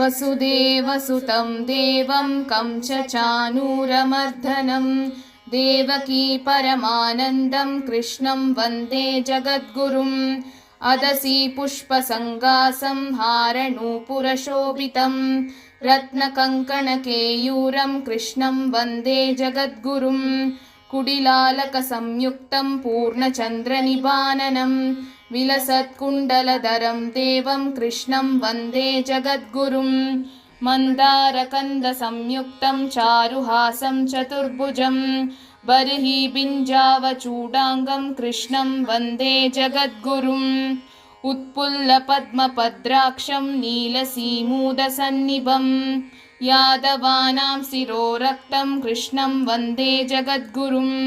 वसुदेवसुतं देवं कंसचाणूरमर्दनं देवकी परमानन्दं कृष्णं वन्दे जगद्गुरुम् अदसी पुष्पसङ्गासं हारनूपुरशोभितं रत्नकङ्कणकेयूरं कृष्णं वन्दे जगद्गुरुम् कुडिलालकसंयुक्तं पूर्णचन्द्रनिबाननं विलसत्कुण्डलधरं देवं कृष्णं वन्दे जगद्गुरुम् मन्दारकन्दसंयुक्तं चारुहासं चतुर्भुजं बर्हिबिञ्जावचूडाङ्गं कृष्णं वन्दे जगद्गुरुम् उत्पुल्लपद्मपद्राक्षं नीलसीमूदसन्निभं यादवानां शिरोरक्तं कृष्णं वन्दे जगद्गुरुम्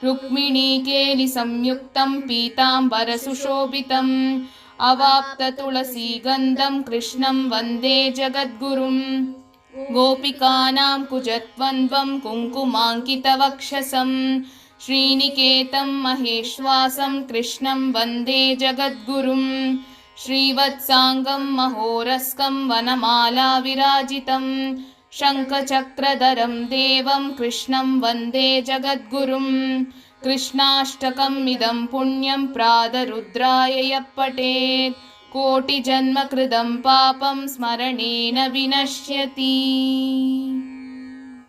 रुक्मिणीकेलिसंयुक्तं पीताम्बरसुशोभितम् अवाप्ततुलसीगन्धं कृष्णं वन्दे जगद्गुरुम् गोपिकानां कुजद्वन्द्वं कुङ्कुमाङ्कितवक्षसं श्रीनिकेतं महेश्वासं कृष्णं वन्दे जगद्गुरुम् श्रीवत्साङ्गं महोरस्कं वनमाला विराजितं शङ्खचक्रधरं देवं कृष्णं वन्दे जगद्गुरुम् कृष्णाष्टकम् इदं पुण्यं प्रातरुद्राय यः पठेत् कोटिजन्मकृतं पापं स्मरणेन विनश्यति।